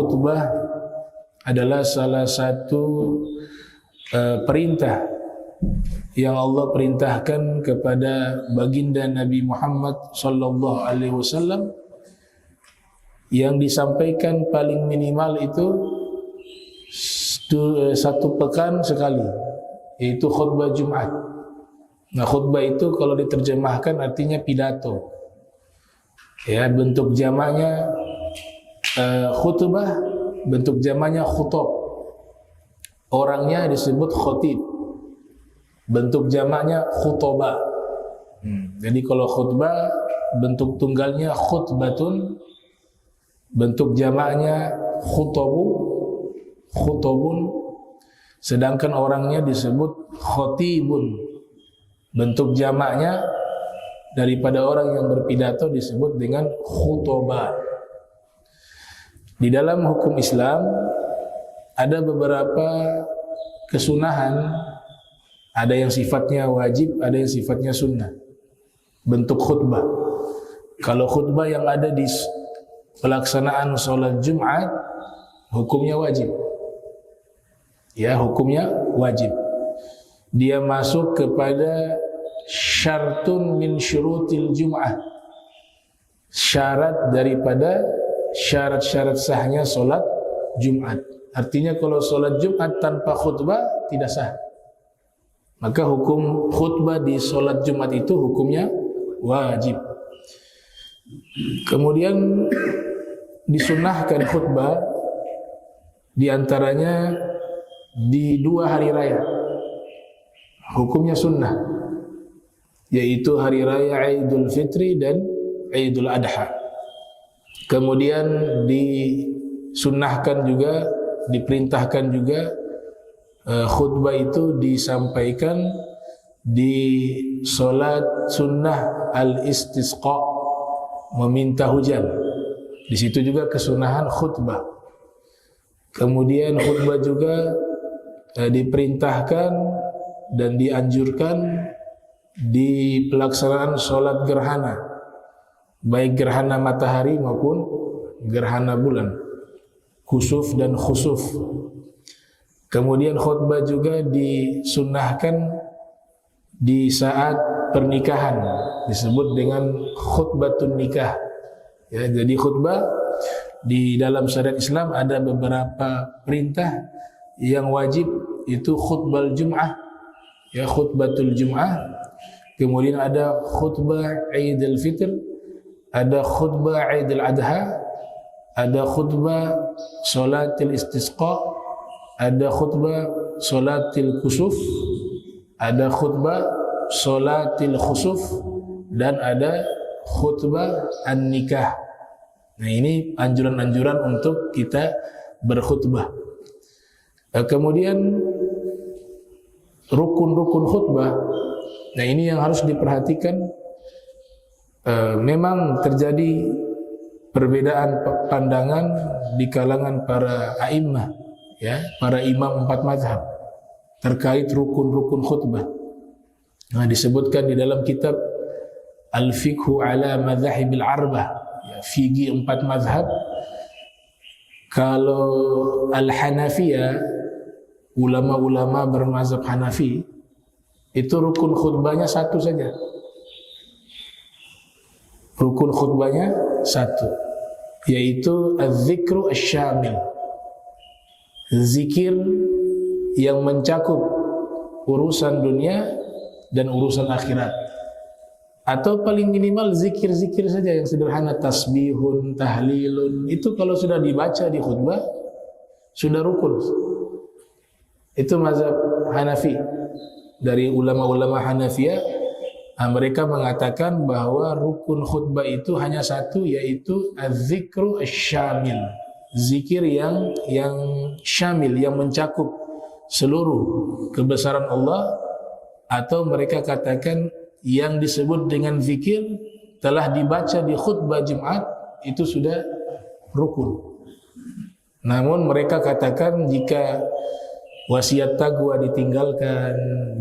khutbah adalah salah satu perintah yang Allah perintahkan kepada baginda Nabi Muhammad sallallahu alaihi wasallam, yang disampaikan paling minimal itu satu pekan sekali, yaitu khutbah Jumat. Nah, khutbah itu kalau diterjemahkan artinya pidato. Ya, bentuk jamaknya khutbah, bentuk jamaknya khutab. Orangnya disebut khotib. Bentuk jamaknya khutbah. Jadi kalau khutbah bentuk tunggalnya khutbatun, bentuk jamaknya khutobun, sedangkan orangnya disebut khotibun. Bentuk jamaknya daripada orang yang berpidato disebut dengan khutbah. Di dalam hukum Islam ada beberapa kesunahan, ada yang sifatnya wajib, ada yang sifatnya sunnah. Bentuk khutbah. Kalau khutbah yang ada di pelaksanaan sholat Jumat, hukumnya wajib. Ya, hukumnya wajib. Dia masuk kepada syartun min syurutil Jum'ah. Syarat daripada syarat-syarat sahnya sholat Jumat. Artinya kalau sholat Jumat tanpa khutbah tidak sah. Maka hukum khutbah di sholat Jumat itu hukumnya wajib. Kemudian disunnahkan khutbah diantaranya di 2 hari raya. Hukumnya sunnah, yaitu hari raya Idul Fitri dan Idul Adha. Kemudian disunnahkan juga, diperintahkan juga khutbah itu disampaikan di solat sunnah al-istisqa, meminta hujan. Di situ juga kesunahan khutbah. Kemudian khutbah juga diperintahkan dan dianjurkan di pelaksanaan solat gerhana, baik gerhana matahari maupun gerhana bulan, kusuf dan khusuf. Kemudian khutbah juga disunnahkan di saat pernikahan, disebut dengan khutbatun nikah. Ya, jadi khutbah di dalam syariat Islam ada beberapa perintah yang wajib, itu khutbah Jum'ah, ya, khutbatul Jum'ah. Kemudian ada khutbah Idul Fitr, ada khutbah Idul Adha, ada khutbah salatil istisqa, ada khutbah salatil kusuf, ada khutbah salatil khusuf, dan ada khutbah an-nikah. Nah, ini anjuran-anjuran untuk kita berkhutbah. Kemudian rukun-rukun khutbah. Nah, ini yang harus diperhatikan. Memang terjadi perbedaan pandangan di kalangan para a'immah, ya, para imam 4 mazhab terkait rukun-rukun khutbah. Nah, disebutkan di dalam kitab Al-Fiqhu ala Madzahibil Arbah, ya, fikih 4 mazhab. Kalau Al-Hanafiyah, ulama-ulama bermazhab Hanafi, itu rukun khutbahnya 1 saja. Rukun khutbahnya 1, yaitu az-zikru asy-syamil. Zikir yang mencakup urusan dunia dan urusan akhirat. Atau paling minimal zikir-zikir saja yang sederhana, tasbihun, tahlilun. Itu kalau sudah dibaca di khutbah sudah rukun. Itu mazhab Hanafi. Dari ulama-ulama Hanafiyah, mereka mengatakan bahwa rukun khutbah itu hanya 1, yaitu az-zikru asy-syamil. Zikir yang syamil, yang mencakup seluruh kebesaran Allah, atau mereka katakan yang disebut dengan zikir telah dibaca di khutbah Jumat itu sudah rukun. Namun mereka katakan jika wasiat taqwa ditinggalkan,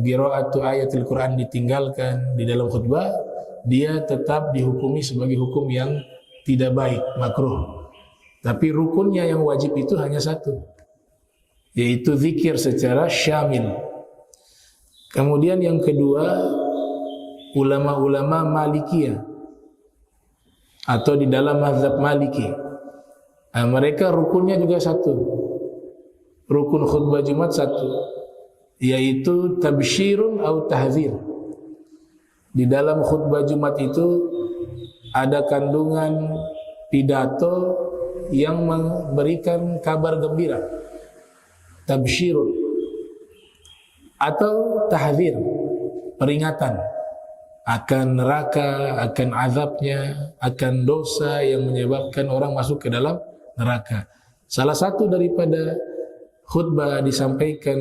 qiraatu ayatul Quran ditinggalkan di dalam khutbah, dia tetap dihukumi sebagai hukum yang tidak baik, makruh. Tapi rukunnya yang wajib itu hanya satu, yaitu zikir secara syamil. Kemudian yang kedua, ulama-ulama Malikiyah atau di dalam mazhab Maliki, mereka rukunnya juga satu, rukun khutbah Jumat satu, yaitu tabsyirun atau tahzir. Di dalam khutbah Jumat itu ada kandungan pidato yang memberikan kabar gembira, tabsyirun, atau tahzir, peringatan akan neraka, akan azabnya, akan dosa yang menyebabkan orang masuk ke dalam neraka. Salah satu daripada khutbah disampaikan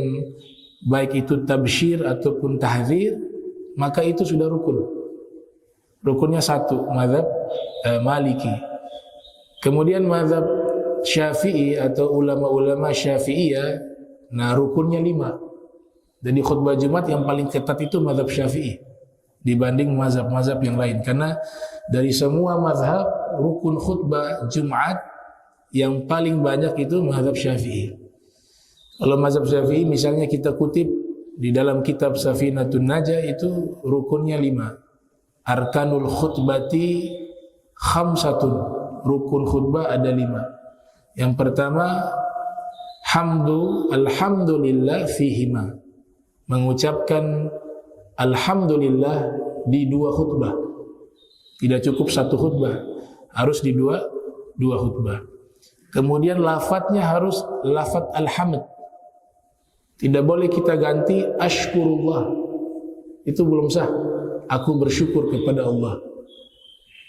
baik itu tabsyir ataupun tahzir, maka itu sudah rukun. Rukunnya satu, mazhab Maliki. Kemudian mazhab Syafi'i atau ulama-ulama Syafi'iyah, nah rukunnya 5. Jadi khutbah Jumat yang paling ketat itu mazhab Syafi'i dibanding mazhab-mazhab yang lain, karena dari semua mazhab rukun khutbah Jumat yang paling banyak itu mazhab Syafi'i. Kalau mazhab Syafi'i misalnya kita kutip di dalam kitab Safinatun Najah itu rukunnya 5. Arkanul khutbati khamsatun. Rukun khutbah ada 5. Yang pertama, alhamdulillah fihima. Mengucapkan alhamdulillah di 2 khutbah. Tidak cukup 1 khutbah, harus di dua khutbah. Kemudian lafadznya harus lafadz alhamd. Tidak boleh kita ganti ashkurullah. Itu belum sah. Aku bersyukur kepada Allah.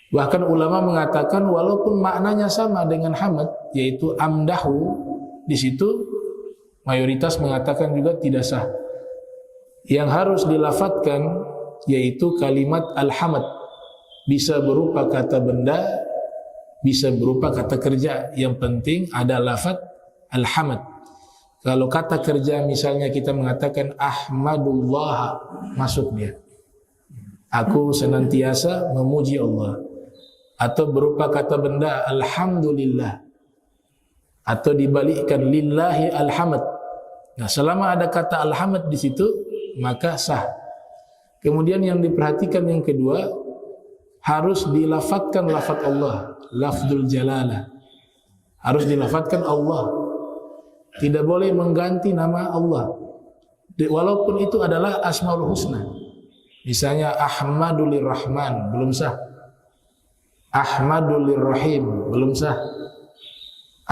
Bahkan ulama mengatakan walaupun maknanya sama dengan hamd, yaitu amdahu, di situ mayoritas mengatakan juga tidak sah. Yang harus dilafadzkan yaitu kalimat alhamd. Bisa berupa kata benda, bisa berupa kata kerja. Yang penting ada lafadz alhamd. Kalau kata kerja misalnya kita mengatakan ahmadullah, masuk dia. Aku senantiasa memuji Allah. Atau berupa kata benda alhamdulillah, atau dibalikkan lillahi alhamd. Nah, selama ada kata alhamd di situ maka sah. Kemudian yang diperhatikan yang kedua, harus dilafadzkan lafadz Allah, lafdzul jalalah. Harus dilafadzkan Allah. Tidak boleh mengganti nama Allah. Walaupun itu adalah Asmaul Husna. Misalnya Ahmadulir Rahman, belum sah. Ahmadulir Rahim, belum sah.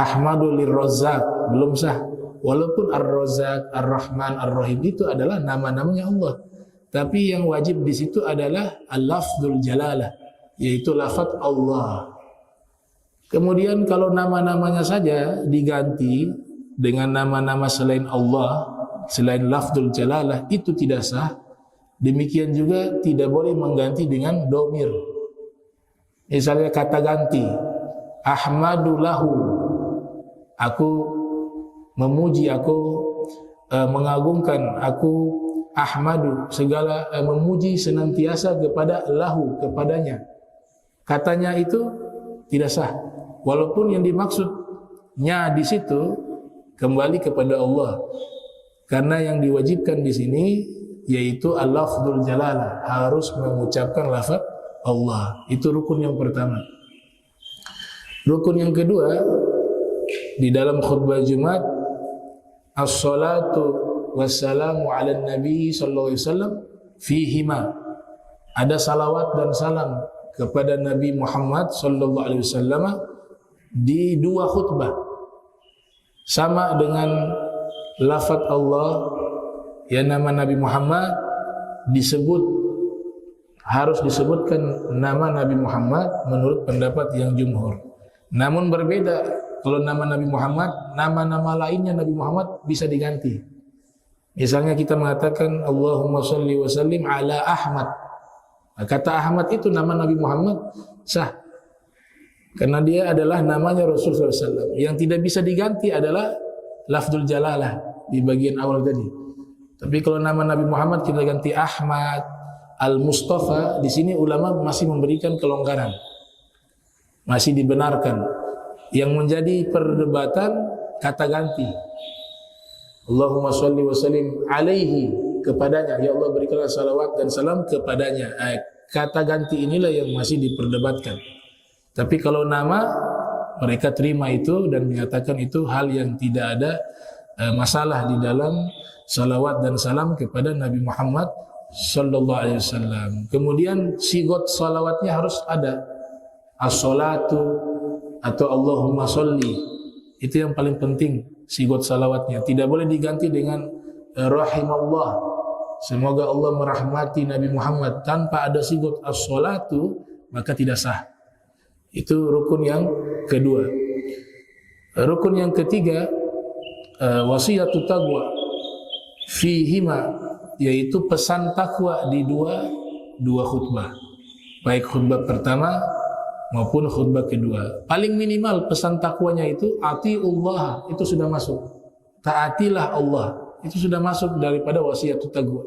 Ahmadulir Razzaq, belum sah. Walaupun Ar-Razzaq, Ar-Rahman, Ar-Rahim itu adalah nama-namanya Allah. Tapi yang wajib di situ adalah al-lafdzul jalalah, yaitu lafadz Allah. Kemudian kalau nama-namanya saja diganti dengan nama-nama selain Allah, selain lafdzul jalalah, itu tidak sah. Demikian juga tidak boleh mengganti dengan domir. Misalnya kata ganti, ahmadulahu, aku memuji, aku mengagungkan, aku ahmadu, segala memuji senantiasa kepada lahu, kepadanya. Katanya itu tidak sah. Walaupun yang dimaksudnya di situ kembali kepada Allah. Karena yang diwajibkan di sini yaitu al-lafdzul jalalah, harus mengucapkan lafaz Allah. Itu rukun yang pertama. Rukun yang kedua di dalam khutbah Jumat, as-salatu wassalamu ala nabi sallallahu alaihi wasallam fihima. Ada salawat dan salam kepada Nabi Muhammad sallallahu alaihi wasallam di 2 khutbah. Sama dengan lafaz Allah, ya nama Nabi Muhammad disebut, harus disebutkan nama Nabi Muhammad menurut pendapat yang jumhur. Namun berbeda kalau nama Nabi Muhammad, nama-nama lainnya Nabi Muhammad bisa diganti. Misalnya kita mengatakan Allahumma sholli wa sallim ala Ahmad. Nah, kata Ahmad itu nama Nabi Muhammad sah. Karena dia adalah namanya Rasulullah SAW. Yang tidak bisa diganti adalah lafdzul jalalah di bagian awal tadi. Tapi kalau nama Nabi Muhammad kita ganti Ahmad, Al-Mustafa, di sini ulama masih memberikan kelonggaran, masih dibenarkan. Yang menjadi perdebatan kata ganti. Allahumma sholli wa sallim alaihi, kepadanya, ya Allah berikanlah salawat dan salam kepadanya. Kata ganti inilah yang masih diperdebatkan. Tapi kalau nama, mereka terima itu dan menyatakan itu hal yang tidak ada masalah di dalam salawat dan salam kepada Nabi Muhammad sallallahu alaihi wasallam. Kemudian sigot salawatnya harus ada, as-salatu atau Allahumma sholli. Itu yang paling penting, sigot salawatnya. Tidak boleh diganti dengan rahimallah, semoga Allah merahmati Nabi Muhammad. Tanpa ada sigot as-salatu maka tidak sah. Itu rukun yang kedua. Rukun yang ketiga, wasiyatu taqwa fihima, yaitu pesan takwa di dua khutbah, baik khutbah pertama maupun khutbah kedua. Paling minimal pesan takwanya itu atiullah, itu sudah masuk. Taatilah Allah, itu sudah masuk daripada wasiyatu taqwa.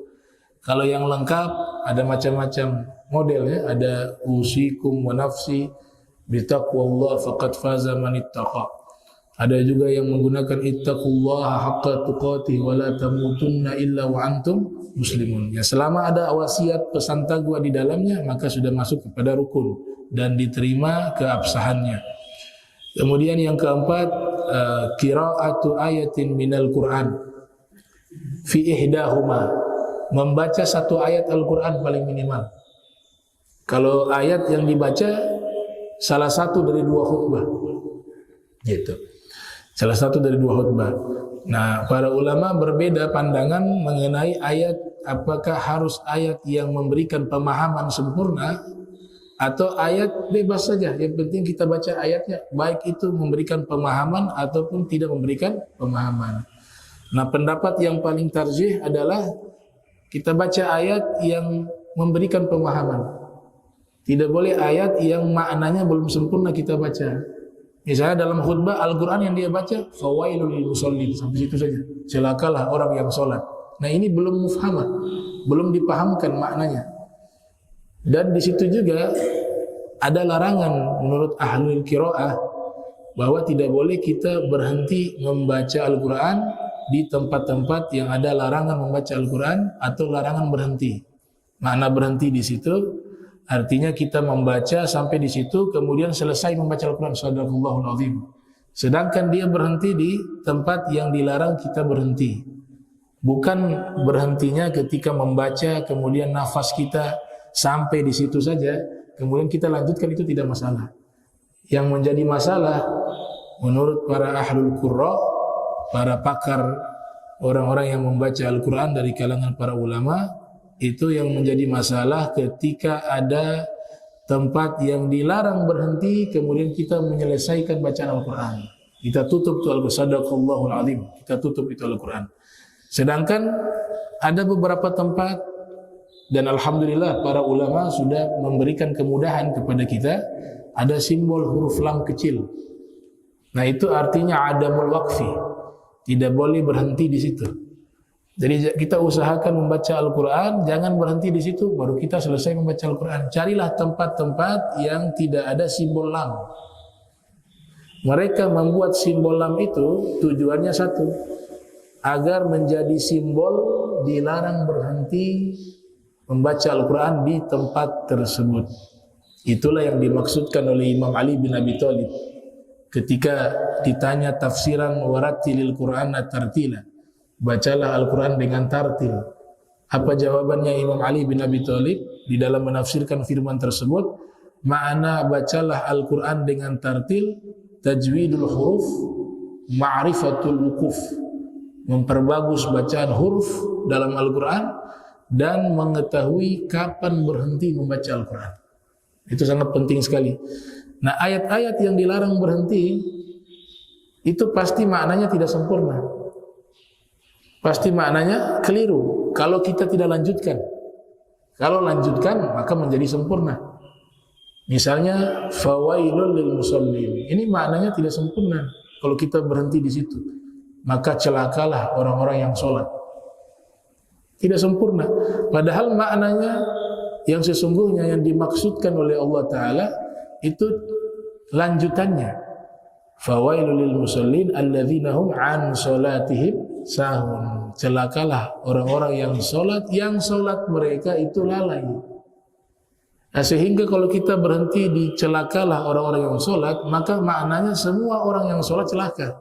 Kalau yang lengkap ada macam-macam model ya, ada usikum wa nafsi bitaqwallah faqad faza man ittaqa. Ada juga yang menggunakan ittaqullaha haqqa tuqatih wa la tamutunna illa wa antum muslimun. Ya, selama ada wasiat pesan takwa di dalamnya maka sudah masuk kepada rukun dan diterima keabsahannya. Kemudian yang keempat, qiraatu ayatin minal Qur'an fi ihdahuma, membaca satu ayat Al-Qur'an paling minimal. Kalau ayat yang dibaca salah satu dari dua khutbah, gitu. Salah satu dari dua khutbah. Nah, para ulama berbeda pandangan mengenai ayat, apakah harus ayat yang memberikan pemahaman sempurna atau ayat bebas saja. Yang penting kita baca ayatnya, baik itu memberikan pemahaman ataupun tidak memberikan pemahaman. Nah, pendapat yang paling tarjih adalah kita baca ayat yang memberikan pemahaman. Tidak boleh ayat yang maknanya belum sempurna kita baca. Misalnya dalam khutbah Al-Quran yang dia baca, fawailul lil musallin, sampai situ saja. Celakalah orang yang sholat. Nah, ini belum mufhamah, belum dipahamkan maknanya. Dan di situ juga ada larangan menurut ahlul qiraah bahwa tidak boleh kita berhenti membaca Al-Quran di tempat-tempat yang ada larangan membaca Al-Quran atau larangan berhenti. Makna berhenti di situ artinya kita membaca sampai di situ kemudian selesai membaca Al-Quran, sadaqallahul azim. Sedangkan dia berhenti di tempat yang dilarang kita berhenti. Bukan berhentinya ketika membaca kemudian nafas kita sampai di situ saja, kemudian kita lanjutkan, itu tidak masalah. Yang menjadi masalah menurut para ahlul qurra, para pakar, orang-orang yang membaca Al-Quran dari kalangan para ulama, itu yang menjadi masalah ketika ada tempat yang dilarang berhenti kemudian kita menyelesaikan bacaan Al-Quran. Kita tutup itu Al-Quran, sadaqallahul azim, kita tutup itu Al-Quran. Sedangkan ada beberapa tempat, dan alhamdulillah para ulama sudah memberikan kemudahan kepada kita, ada simbol huruf lam kecil. Nah, itu artinya adamul waqfi, tidak boleh berhenti di situ. Jadi kita usahakan membaca Al-Quran, jangan berhenti di situ baru kita selesai membaca Al-Quran. Carilah tempat-tempat yang tidak ada simbol lam. Mereka membuat simbol lam itu tujuannya satu, agar menjadi simbol dilarang berhenti membaca Al-Quran di tempat tersebut. Itulah yang dimaksudkan oleh Imam Ali bin Abi Thalib ketika ditanya tafsiran warattilil Qur'ana tartila, bacalah Al-Quran dengan tartil. Apa jawabannya Imam Ali bin Abi Thalib di dalam menafsirkan firman tersebut? Makna bacalah Al-Quran dengan tartil, tajwidul huruf, ma'rifatul wukuf, memperbagus bacaan huruf dalam Al-Quran dan mengetahui kapan berhenti membaca Al-Quran. Itu sangat penting sekali. Nah, ayat-ayat yang dilarang berhenti itu pasti maknanya tidak sempurna. Pasti maknanya keliru kalau kita tidak lanjutkan. Kalau lanjutkan maka menjadi sempurna. Misalnya fawailul lil musallin, ini maknanya tidak sempurna. Kalau kita berhenti di situ, maka celakalah orang-orang yang sholat. Tidak sempurna. Padahal maknanya yang sesungguhnya yang dimaksudkan oleh Allah Ta'ala itu lanjutannya. Fawailul lil musallin alladzina hum an salatihim sahun. Celakalah orang-orang yang salat mereka itu lalai. Nah, sehingga kalau kita berhenti di celakalah orang-orang yang salat, maka maknanya semua orang yang salat celaka.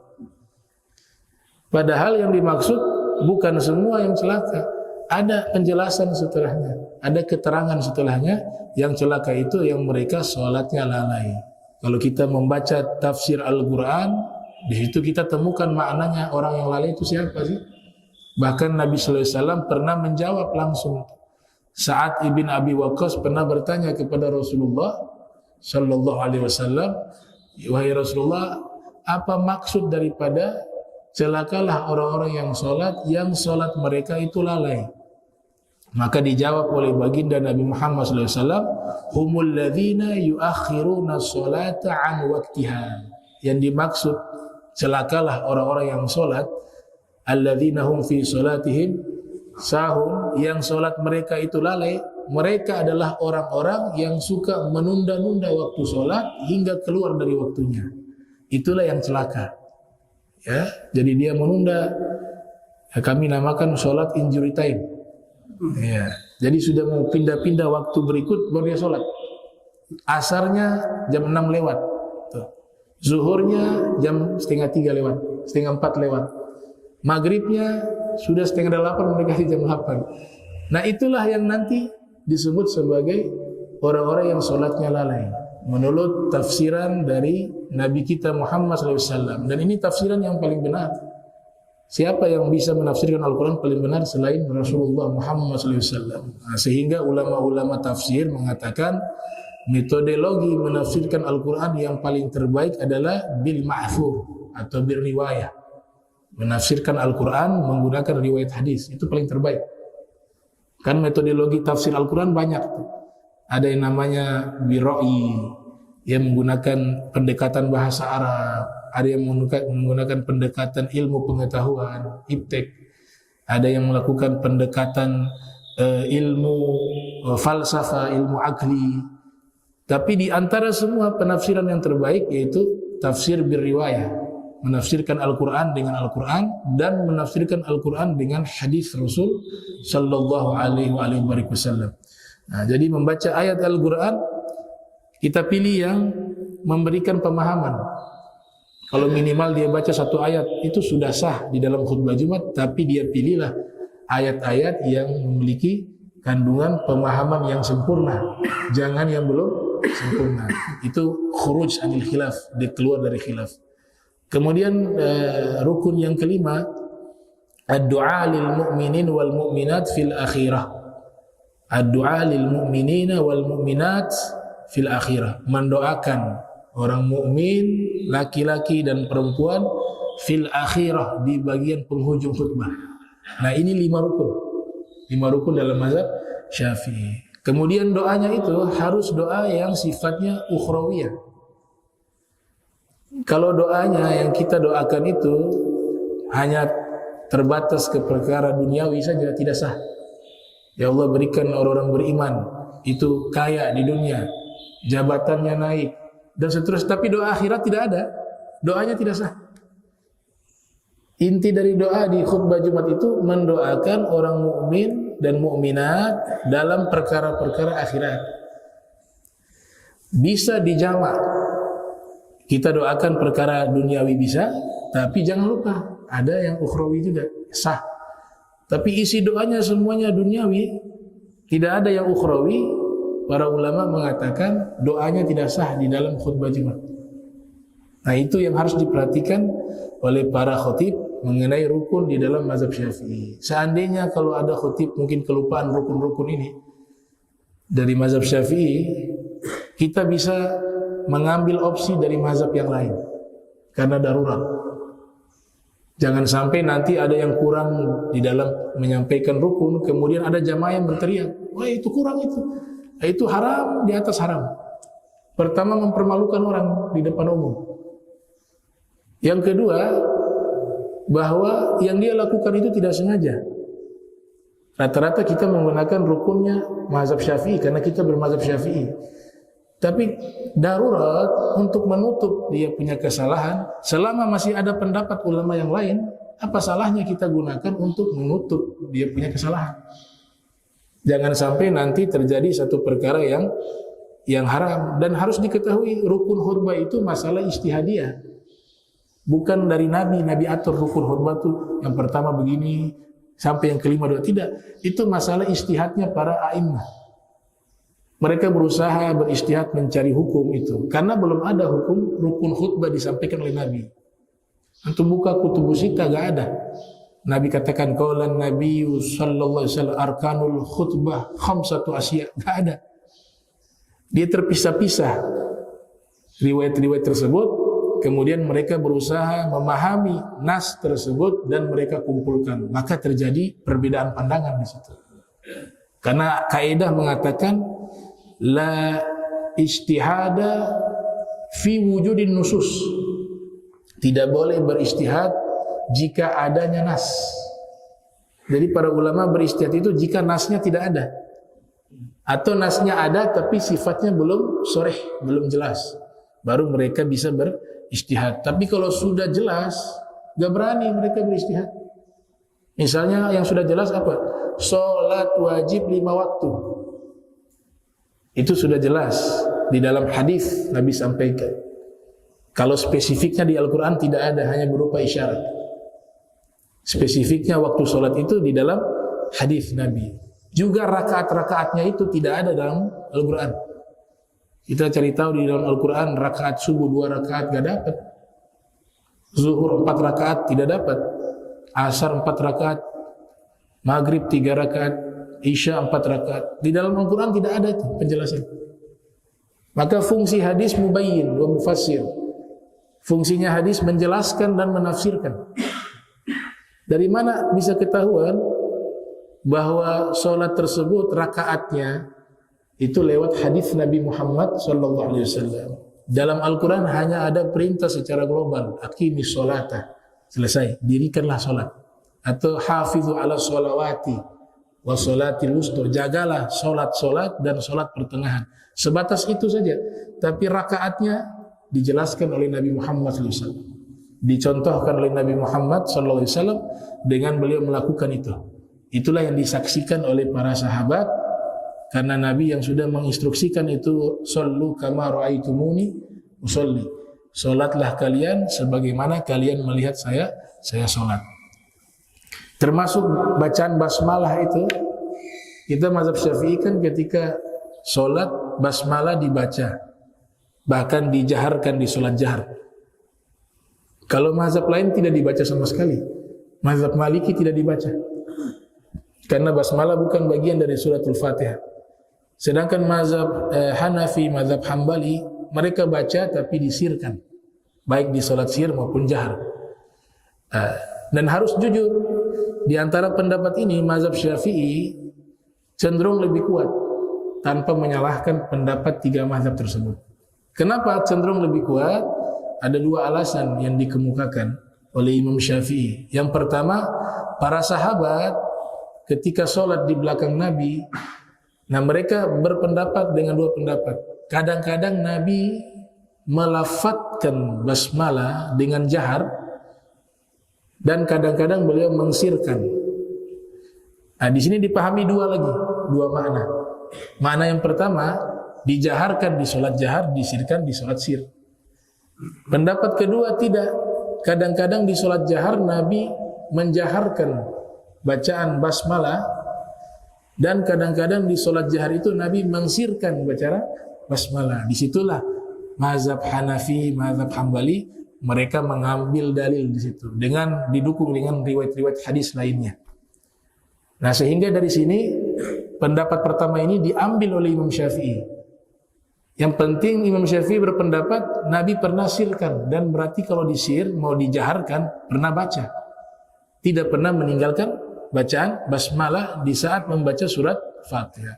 Padahal yang dimaksud bukan semua yang celaka. Ada penjelasan setelahnya, ada keterangan setelahnya. Yang celaka itu yang mereka salatnya lalai. Kalau kita membaca tafsir Al-Quran, di situ kita temukan maknanya orang yang lalai itu siapa sih? Bahkan Nabi sallallahu alaihi wasallam pernah menjawab langsung. Sa'ad ibn Abi Waqqas pernah bertanya kepada Rasulullah sallallahu alaihi wasallam, "Wahai Rasulullah, apa maksud daripada celakalah orang-orang yang salat mereka itu lalai?" Maka dijawab oleh baginda Nabi Muhammad sallallahu alaihi wasallam, "Humul ladzina yuakhiruna sholata an waqtiha." Yang dimaksud celakalah orang-orang yang salat, alladzina hum fi sholatihim sahun, yang salat mereka itu lalai. Mereka adalah orang-orang yang suka menunda-nunda waktu salat hingga keluar dari waktunya. Itulah yang celaka. Ya, jadi dia menunda. Ya, kami namakan salat injury time. Ya, jadi sudah mau pindah-pindah waktu berikut baru dia salat. Asarnya jam 6 lewat. Tuh. Zuhurnya jam setengah 3 lewat, setengah 4 lewat. Maghribnya sudah setengah 8 mendekati jam 8. Nah, itulah yang nanti disebut sebagai orang-orang yang sholatnya lalai menurut tafsiran dari Nabi kita Muhammad SAW. Dan ini tafsiran yang paling benar. Siapa yang bisa menafsirkan Al-Quran paling benar selain Rasulullah Muhammad SAW? Nah, sehingga ulama-ulama tafsir mengatakan metodologi menafsirkan Al-Quran yang paling terbaik adalah bil ma'thur atau bil riwayah. Menafsirkan Al-Quran menggunakan riwayat hadis, itu paling terbaik. Kan metodologi tafsir Al-Quran banyak. Ada yang namanya biroi, yang menggunakan pendekatan bahasa Arab. Ada yang menggunakan pendekatan ilmu pengetahuan, iptek. Ada yang melakukan pendekatan ilmu falsafah, ilmu akli. Tapi di antara semua penafsiran yang terbaik yaitu tafsir birriwayah. Menafsirkan Al-Quran dengan Al-Quran dan menafsirkan Al-Quran dengan hadis Rasul sallallahu alaihi wasallam. Nah, jadi membaca ayat Al-Quran kita pilih yang memberikan pemahaman. Kalau minimal dia baca satu ayat itu sudah sah di dalam khutbah Jumat, tapi dia pilihlah ayat-ayat yang memiliki kandungan pemahaman yang sempurna, jangan yang belum sempurna. Itu khuruj anil khilaf, dia keluar dari khilaf. Kemudian rukun yang kelima, ad-du'a lil mu'minin wal mu'minat fil akhirah. Ad-du'a lil mu'minina wal mu'minat fil akhirah. Mendoakan orang mukmin laki-laki dan perempuan fil akhirah, di bagian penghujung khutbah. Nah, ini 5 rukun. 5 rukun dalam mazhab Syafi'i. Kemudian doanya itu harus doa yang sifatnya ukhrawiyah. Kalau doanya yang kita doakan itu hanya terbatas ke perkara duniawi saja, tidak sah. Ya Allah, berikan orang-orang beriman itu kaya di dunia, jabatannya naik, dan seterusnya. Tapi doa akhirat tidak ada, doanya tidak sah. Inti dari doa di khutbah Jumat itu mendoakan orang mukmin dan mukminat dalam perkara-perkara akhirat. Bisa dijamak. Kita doakan perkara duniawi bisa, tapi jangan lupa ada yang ukhrawi juga, sah. Tapi isi doanya semuanya duniawi, tidak ada yang ukhrawi. Para ulama mengatakan doanya tidak sah di dalam khutbah Jumat. Nah, itu yang harus diperhatikan oleh para khotib mengenai rukun di dalam mazhab Syafi'i. Seandainya kalau ada khotib mungkin kelupaan rukun-rukun ini dari mazhab Syafi'i, kita bisa mengambil opsi dari mazhab yang lain karena darurat. Jangan sampai nanti ada yang kurang di dalam menyampaikan rukun, kemudian ada jamaah yang berteriak, wah itu kurang itu haram di atas haram. Pertama, mempermalukan orang di depan umum. Yang kedua, bahwa yang dia lakukan itu tidak sengaja. Rata-rata kita menggunakan rukunnya mazhab Syafi'i karena kita bermazhab Syafi'i. Tapi darurat untuk menutup dia punya kesalahan, selama masih ada pendapat ulama yang lain, apa salahnya kita gunakan untuk menutup dia punya kesalahan? Jangan sampai nanti terjadi satu perkara yang haram. Dan harus diketahui rukun khutbah itu masalah ijtihadiyah. Bukan dari Nabi atur rukun khutbah itu yang pertama begini sampai yang kelima dua, tidak. Itu masalah ijtihadnya para a'immah. Mereka berusaha berijtihad mencari hukum itu karena belum ada hukum rukun khutbah disampaikan oleh Nabi. Antum buka kutubus sita gak ada. Nabi katakan qaulan Nabi sallallahu alaihi wasallam arkanul khutbah khamsatu asya, gak ada. Dia terpisah-pisah riwayat-riwayat tersebut, kemudian mereka berusaha memahami nas tersebut dan mereka kumpulkan. Maka terjadi perbedaan pandangan di situ. Karena kaidah mengatakan la ijtihada fi wujudin nusus. Tidak boleh berijtihad jika adanya nas. Jadi para ulama berijtihad itu jika nasnya tidak ada. Atau nasnya ada tapi sifatnya belum sharih, belum jelas. Baru mereka bisa berijtihad. Tapi kalau sudah jelas, gak berani mereka berijtihad. Misalnya yang sudah jelas apa? Salat wajib 5 waktu. Itu sudah jelas di dalam hadis Nabi sampaikan. Kalau spesifiknya di Al-Quran tidak ada, hanya berupa isyarat. Spesifiknya waktu sholat itu di dalam hadis Nabi. Juga rakaat-rakaatnya itu tidak ada dalam Al-Quran. Kita cari tahu di dalam Al-Quran rakaat subuh 2 rakaat gak dapat. Zuhur 4 rakaat tidak dapat. Asar 4 rakaat. Maghrib 3 rakaat. Isya 4 rakaat. Di dalam Al-Quran tidak ada itu penjelasan. Maka fungsi hadis mubayyin wa mufassir. Fungsinya hadis menjelaskan dan menafsirkan. Dari mana bisa ketahuan bahwa sholat tersebut rakaatnya itu lewat hadis Nabi Muhammad SAW. Dalam Al-Quran hanya ada perintah secara global, aqimis sholata, selesai, dirikanlah sholat. Atau hafizu ala sholawati wa sholatil wusta, jagalah sholat-sholat dan sholat pertengahan. Sebatas itu saja. Tapi rakaatnya dijelaskan oleh Nabi Muhammad SAW, dicontohkan oleh Nabi Muhammad SAW dengan beliau melakukan itu. Itulah yang disaksikan oleh para sahabat, karena Nabi yang sudah menginstruksikan itu, sallu kama ra'aitumuni usolli, solatlah kalian sebagaimana kalian melihat saya solat. Termasuk bacaan basmalah itu, kita mazhab Syafi'i kan ketika solat basmalah dibaca, bahkan dijaharkan di solat jahar. Kalau mazhab lain tidak dibaca sama sekali. Mazhab Maliki tidak dibaca. Karena basmalah bukan bagian dari suratul Fatihah. Sedangkan mazhab Hanafi, mazhab Hambali, mereka baca tapi disirkan. Baik di solat sir maupun jahar. Dan harus jujur, di antara pendapat ini mazhab Syafi'i cenderung lebih kuat tanpa menyalahkan pendapat 3 mazhab tersebut. Kenapa cenderung lebih kuat? Ada 2 alasan yang dikemukakan oleh Imam Syafi'i. Yang pertama, para sahabat ketika sholat di belakang Nabi, nah mereka berpendapat dengan 2 pendapat. Kadang-kadang Nabi melafadzkan basmalah dengan jahar, dan kadang-kadang beliau mengsirkan. Nah, di sini dipahami 2 lagi, 2 makna. Makna yang pertama, dijaharkan di sholat jahar, disirkan di sholat sir. Pendapat kedua tidak. Kadang-kadang di sholat jahar Nabi menjaharkan bacaan basmalah, dan kadang-kadang di sholat jahar itu Nabi mengsirkan bacaan basmalah. Disitulah mazhab Hanafi, mazhab Hambali, mereka mengambil dalil di situ dengan didukung dengan riwayat-riwayat hadis lainnya. Nah, sehingga dari sini pendapat pertama ini diambil oleh Imam Syafi'i. Yang penting Imam Syafi'i berpendapat Nabi pernah sirkan, dan berarti kalau disir mau dijaharkan pernah baca. Tidak pernah meninggalkan bacaan basmalah di saat membaca surat Fatihah.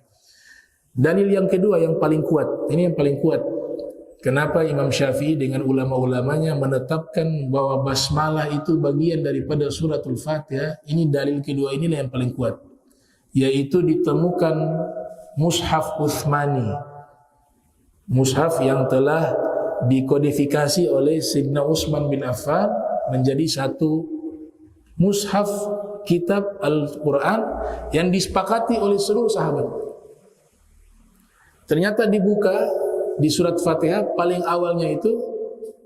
Dalil yang kedua yang paling kuat, ini yang paling kuat. Kenapa Imam Syafi'i dengan ulama-ulamanya menetapkan bahwa basmalah itu bagian daripada suratul Fatihah? Ini dalil kedua, inilah yang paling kuat. Yaitu ditemukan mushaf Utsmani mushaf yang telah dikodifikasi oleh Sayyidina Utsman bin Affan menjadi satu mushaf kitab Al-Quran yang disepakati oleh seluruh sahabat. Ternyata dibuka di surat Fatihah paling awalnya itu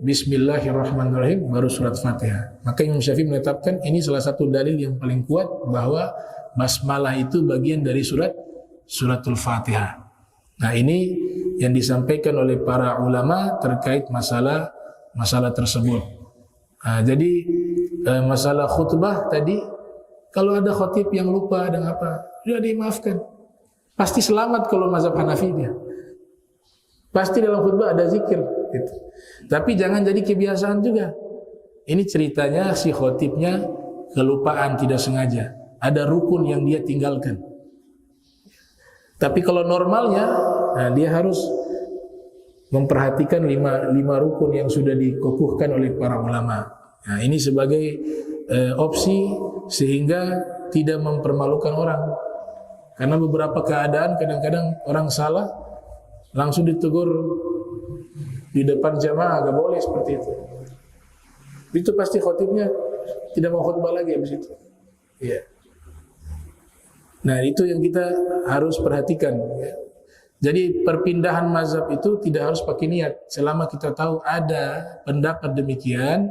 Bismillahirrahmanirrahim, baru surat Fatihah. Maka Imam Syafi'i menetapkan ini salah satu dalil yang paling kuat bahwa basmalah itu bagian dari suratul Fatihah. Nah, ini yang disampaikan oleh para ulama terkait masalah tersebut. Nah, jadi masalah khutbah tadi, kalau ada khatib yang lupa dan apa, sudah dimaafkan. Pasti selamat kalau mazhab Hanafi dia. Pasti dalam khutbah ada zikir gitu. Tapi jangan jadi kebiasaan juga. Ini ceritanya si khatibnya kelupaan tidak sengaja. Ada rukun yang dia tinggalkan. Tapi kalau normalnya, nah dia harus memperhatikan lima rukun yang sudah dikukuhkan oleh para ulama. Nah, ini sebagai opsi sehingga tidak mempermalukan orang. Karena beberapa keadaan kadang-kadang orang salah langsung ditegur di depan jamaah, gak boleh seperti itu. Itu pasti khotibnya tidak mau khutbah lagi habis itu. Iya. Nah, itu yang kita harus perhatikan ya. Jadi perpindahan mazhab itu tidak harus pakai niat. Selama kita tahu ada pendapat demikian,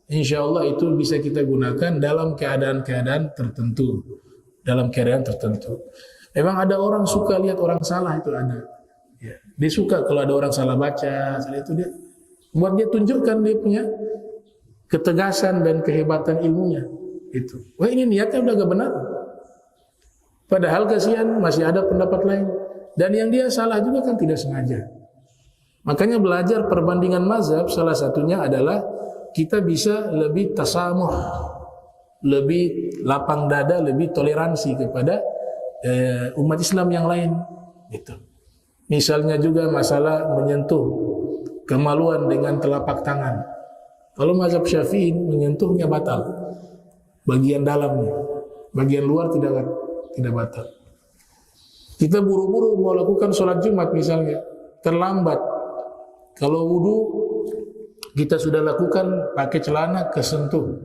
insya Allah itu bisa kita gunakan dalam keadaan-keadaan tertentu. Dalam keadaan tertentu. Memang ada orang suka lihat orang salah, itu ada. Ya. Dia suka kalau ada orang salah baca, salah itu dia buat dia tunjukkan dia punya ketegasan dan kehebatan ilmunya. Itu. Wah, ini niatnya udah gak benar. Padahal kasihan masih ada pendapat lain. Dan yang dia salah juga kan tidak sengaja. Makanya belajar perbandingan mazhab salah satunya adalah kita bisa lebih tasamuh, lebih lapang dada, lebih toleransi kepada umat Islam yang lain. Gitu. Misalnya juga masalah menyentuh kemaluan dengan telapak tangan. Kalau mazhab Syafi'i menyentuhnya batal, bagian dalamnya, bagian luar tidak batal. Kita buru-buru mau lakukan sholat Jumat misalnya, terlambat. Kalau wudu kita sudah lakukan pakai celana kesentuh,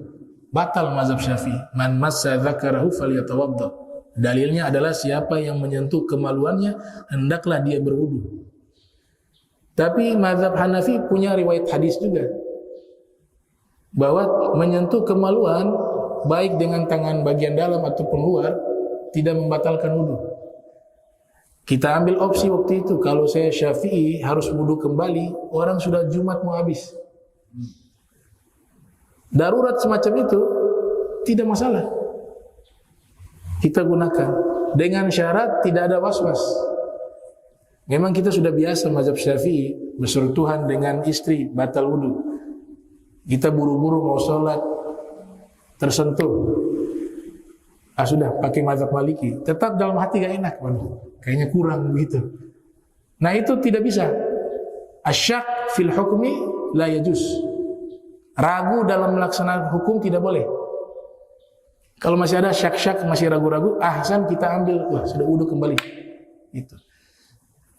batal mazhab Syafi'i. Man massa dzakarahu falyatawadda. Dalilnya adalah siapa yang menyentuh kemaluannya hendaklah dia berwudu. Tapi mazhab Hanafi punya riwayat hadis juga bahwa menyentuh kemaluan baik dengan tangan bagian dalam ataupun luar tidak membatalkan wudu. Kita ambil opsi waktu itu, kalau saya Syafi'i harus wudu kembali, orang sudah Jumat mau habis. Darurat semacam itu tidak masalah. Kita gunakan dengan syarat tidak ada was-was. Memang kita sudah biasa mazhab Syafi'i bersentuhan dengan istri batal wudu. Kita buru-buru mau sholat tersentuh. Sudah pakai mazhab Maliki, tetap dalam hati gak enak, kayaknya kurang begitu. Nah, itu tidak bisa. Asyak fil hukmi la yajuz. Ragu dalam melaksanakan hukum tidak boleh. Kalau masih ada syak-syak, masih ragu-ragu, ahsan kita ambil, wah sudah wudu kembali. Itu.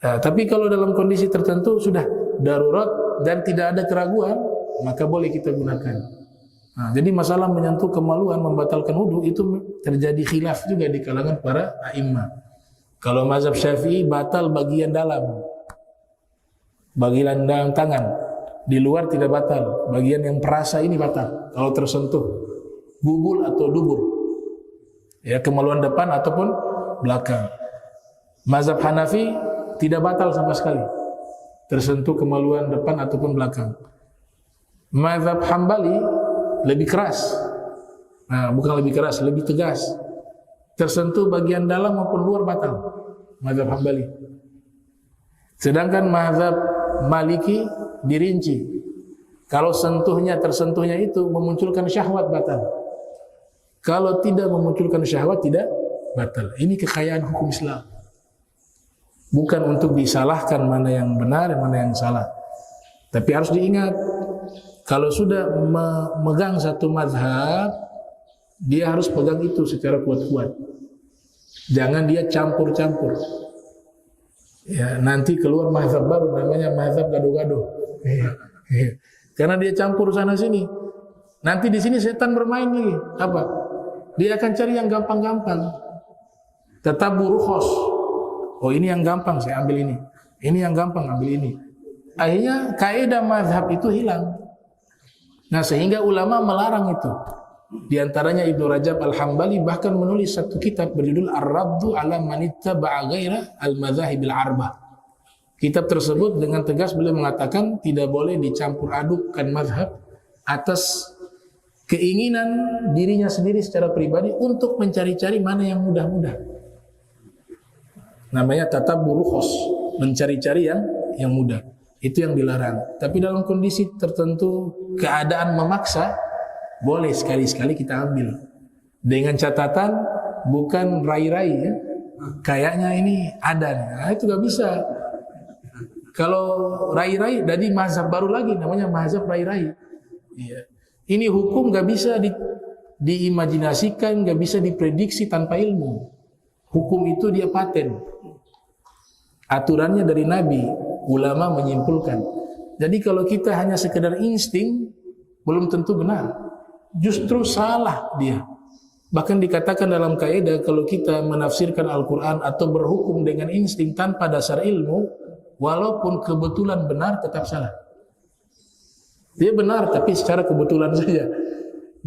Nah, tapi kalau dalam kondisi tertentu sudah darurat dan tidak ada keraguan, maka boleh kita gunakan. Nah, jadi masalah menyentuh kemaluan membatalkan wudu itu terjadi khilaf juga di kalangan para a'immah. Kalau mazhab Syafi'i batal bagian dalam, bagian dalam tangan, di luar tidak batal. Bagian yang perasa ini batal kalau tersentuh bubul atau dubur, ya kemaluan depan ataupun belakang. Mazhab Hanafi tidak batal sama sekali tersentuh kemaluan depan ataupun belakang. Mazhab Hambali lebih keras. Nah, bukan lebih keras, lebih tegas. Tersentuh bagian dalam maupun luar batal. Mazhab Hambali. Sedangkan mazhab Maliki dirinci. Kalau tersentuhnya itu memunculkan syahwat batal. Kalau tidak memunculkan syahwat tidak batal. Ini kekayaan hukum Islam. Bukan untuk disalahkan mana yang benar, mana yang salah. Tapi harus diingat, kalau sudah memegang satu mazhab, dia harus pegang itu secara kuat-kuat. Jangan dia campur-campur. Ya, nanti keluar mazhab baru namanya mazhab gado-gado. Karena dia campur sana sini. Nanti di sini setan bermain lagi. Apa? Dia akan cari yang gampang-gampang. Tatabu rukhas. Oh, ini yang gampang, saya ambil ini. Ini yang gampang, ambil ini. Akhirnya kaidah mazhab itu hilang. Nah, sehingga ulama melarang itu. Di antaranya Ibnu Rajab Al-Hambali bahkan menulis satu kitab berjudul Ar-Raddu ala man ittaba'a ghaira al-madzahibil arbah. Kitab tersebut dengan tegas beliau mengatakan tidak boleh dicampur adukkan mazhab atas keinginan dirinya sendiri secara pribadi untuk mencari-cari mana yang mudah-mudah. Namanya tatabbu rukhas, mencari-cari yang mudah. Itu yang dilarang. Tapi dalam kondisi tertentu keadaan memaksa, boleh sekali-sekali kita ambil. Dengan catatan bukan rai-rai ya. Kayaknya ini ada. Nah, itu gak bisa. Kalau rai-rai jadi mazhab baru lagi namanya mazhab rai-rai. Iya. Ini hukum gak bisa diimajinasikan, gak bisa diprediksi tanpa ilmu. Hukum itu dia paten. Aturannya dari Nabi, ulama menyimpulkan. Jadi kalau kita hanya sekedar insting, belum tentu benar. Justru salah dia. Bahkan dikatakan dalam kaidah kalau kita menafsirkan Al-Quran atau berhukum dengan insting tanpa dasar ilmu, walaupun kebetulan benar tetap salah. Dia benar tapi secara kebetulan saja.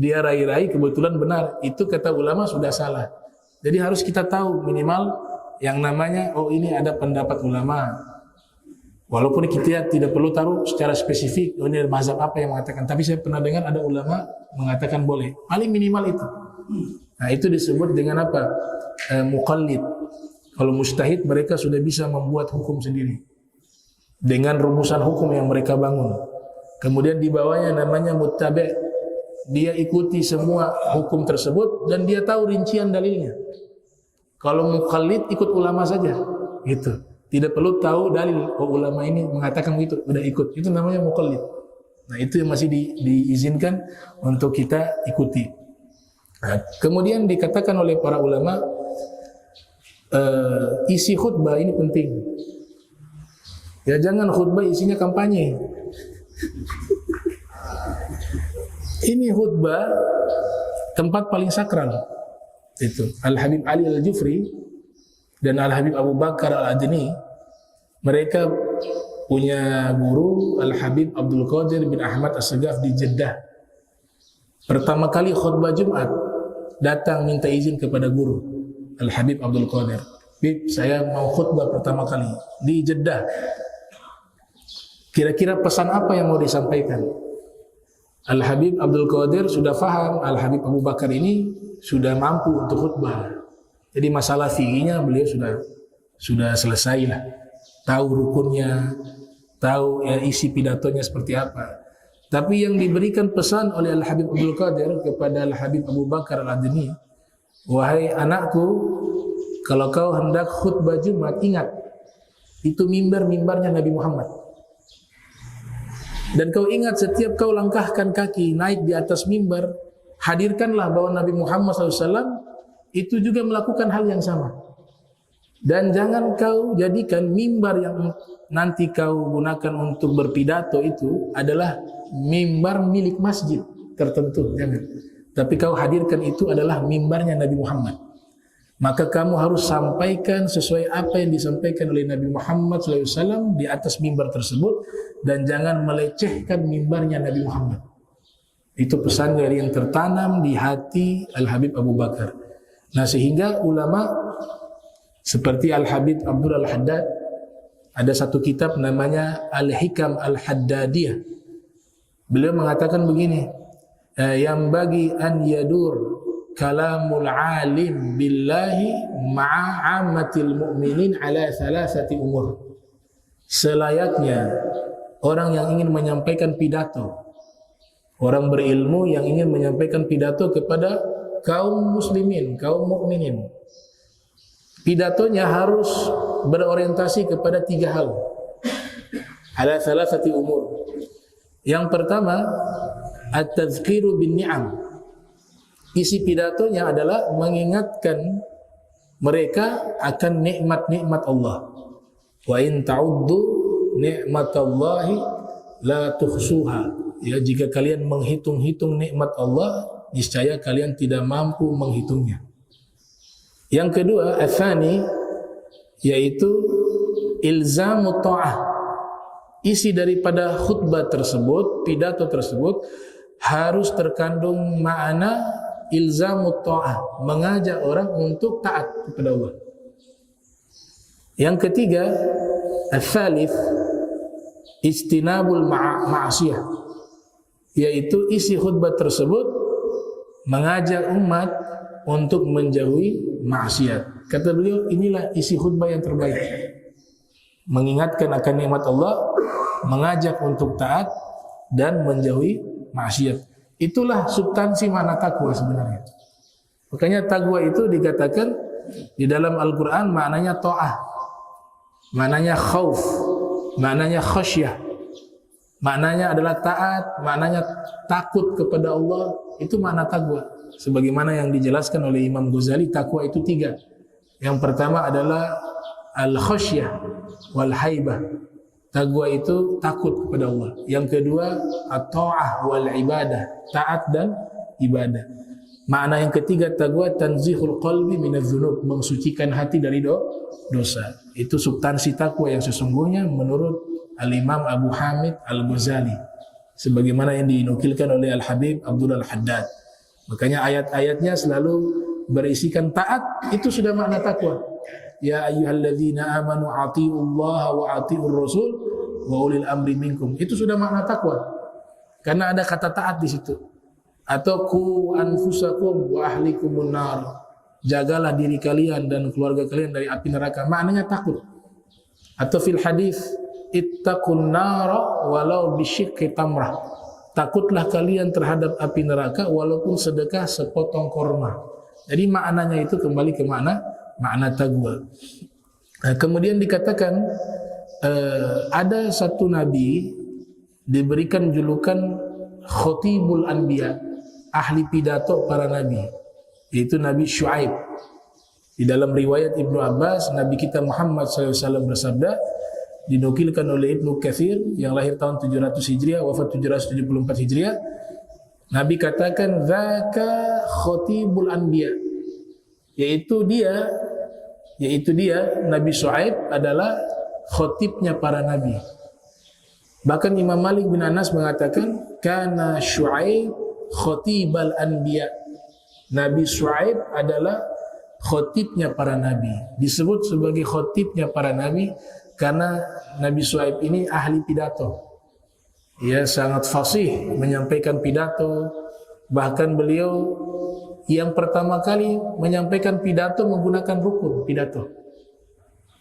Dia rai-rai kebetulan benar. Itu kata ulama sudah salah. Jadi harus kita tahu minimal yang namanya oh ini ada pendapat ulama. Walaupun kita tidak perlu taruh secara spesifik oh ini mazhab apa yang mengatakan. Tapi saya pernah dengar ada ulama mengatakan boleh. Paling minimal itu. Nah itu disebut dengan apa? Muqallid. Kalau mujtahid mereka sudah bisa membuat hukum sendiri. Dengan rumusan hukum yang mereka bangun. Kemudian di bawahnya namanya muttabi'. Dia ikuti semua hukum tersebut dan dia tahu rincian dalilnya. Kalau muqallid ikut ulama saja, gitu. Tidak perlu tahu dalil. Oh ulama ini mengatakan begitu, udah ikut. Itu namanya muqallid. Nah itu yang masih diizinkan untuk kita ikuti. Nah, kemudian dikatakan oleh para ulama isi khutbah ini penting. Ya jangan khutbah isinya kampanye. Ini khutbah tempat paling sakral. Itu Al-Habib Ali Al-Jufri dan Al-Habib Abu Bakar Al-Adni, mereka punya guru Al-Habib Abdul Qadir bin Ahmad As-Sagaf di Jeddah. Pertama kali khutbah Jumat datang minta izin kepada guru Al-Habib Abdul Qadir. Bib, saya mau khutbah pertama kali di Jeddah. Kira-kira pesan apa yang mau disampaikan? Al-Habib Abdul Qadir sudah faham Al-Habib Abu Bakar ini sudah mampu untuk khutbah. Jadi masalah fikihnya beliau sudah selesai lah. Tahu rukunnya, tahu isi pidatonya seperti apa. Tapi yang diberikan pesan oleh Al-Habib Abdul Qadir kepada Al-Habib Abu Bakar Al-Adni, wahai anakku, kalau kau hendak khutbah Jumat, ingat itu mimbar-mimbarnya Nabi Muhammad. Dan kau ingat setiap kau langkahkan kaki naik di atas mimbar, hadirkanlah bahwa Nabi Muhammad SAW itu juga melakukan hal yang sama. Dan jangan kau jadikan mimbar yang nanti kau gunakan untuk berpidato itu adalah mimbar milik masjid tertentu, jangan. Tapi kau hadirkan itu adalah mimbarnya Nabi Muhammad. Maka kamu harus sampaikan sesuai apa yang disampaikan oleh Nabi Muhammad SAW di atas mimbar tersebut, dan jangan melecehkan mimbarnya Nabi Muhammad. Itu pesan dari yang tertanam di hati Al-Habib Abu Bakar. Nah sehingga ulama seperti Al-Habib Abdul Al-Haddad, ada satu kitab namanya Al-Hikam Al-Haddadiyah. Beliau mengatakan begini, yang bagi an yadur kalamul alim billahi ma'a ammatil mu'minin ala thalathati umur. Selayaknya orang yang ingin menyampaikan pidato, orang berilmu yang ingin menyampaikan pidato kepada kaum muslimin, kaum mukminin, pidatonya harus berorientasi kepada 3 hal. Ala thalathati umur. Yang pertama, at-tadhkiru bin ni'am. Isi pidatonya adalah mengingatkan mereka akan nikmat-nikmat Allah. Wa in ta'uddu ni'matallahi la tuhsuha. Ya, jika kalian menghitung-hitung nikmat Allah, niscaya kalian tidak mampu menghitungnya. Yang kedua, atsani, yaitu ilzamu ta'ah. Isi daripada khutbah tersebut, pidato tersebut harus terkandung makna ilzamu ta'ah, mengajak orang untuk taat kepada Allah. Yang ketiga, ats-tsalits ijtinabul ma'asiyah, yaitu isi khutbah tersebut mengajak umat untuk menjauhi maksiat. Kata beliau, inilah isi khutbah yang terbaik. Mengingatkan akan nikmat Allah, mengajak untuk taat dan menjauhi maksiat. Itulah substansi makna takwa sebenarnya. Makanya takwa itu dikatakan di dalam Al-Quran maknanya ta'ah, maknanya khauf, maknanya khasyah, maknanya adalah taat, maknanya takut kepada Allah. Itu makna takwa. Sebagaimana yang dijelaskan oleh Imam Ghazali, takwa itu 3. Yang pertama adalah al-khasyah wal haibah. Takwa itu takut kepada Allah. Yang kedua, at-ta'ah wal ibadah, taat dan ibadah. Makna yang ketiga takwa, tanzihul qalbi minadz-dzunub, mensucikan hati dari dosa. Itu substansi takwa yang sesungguhnya menurut Al-Imam Abu Hamid Al-Ghazali, sebagaimana yang dinukilkan oleh Al-Habib Abdullah Al-Haddad. Makanya ayat-ayatnya selalu berisikan taat, itu sudah makna takwa. Ya ayyuhalladzina amanu atiullaha wa atiur rasul wa ulil amri minkum. Itu sudah makna takwa. Karena ada kata taat di situ. Atau qu anfusakum wa ahlikumun nar. Jagalah diri kalian dan keluarga kalian dari api neraka. Maknanya takut. Atau fil hadis, ittaqun nara walau bisyikki tamrah. Takutlah kalian terhadap api neraka walaupun sedekah sepotong korma. Jadi maknanya itu kembali ke makna takwa. Kemudian dikatakan ada satu nabi diberikan julukan khatibul anbiya, ahli pidato para nabi, yaitu Nabi Syuaib. Di dalam riwayat Ibnu Abbas, Nabi kita Muhammad SAW bersabda, dinukilkan oleh Ibnu Katsir yang lahir tahun 700 Hijriah, wafat 774 Hijriah. Nabi katakan, "Dzaka khatibul anbiya." Yaitu dia Nabi Syuaib adalah khatibnya para nabi. Bahkan Imam Malik bin Anas mengatakan, "Kana Syuaib khatibal anbiya." Nabi Syuaib adalah khatibnya para nabi. Disebut sebagai khatibnya para nabi karena Nabi Syuaib ini ahli pidato. Ia sangat fasih menyampaikan pidato. Bahkan beliau yang pertama kali menyampaikan pidato menggunakan rukun pidato.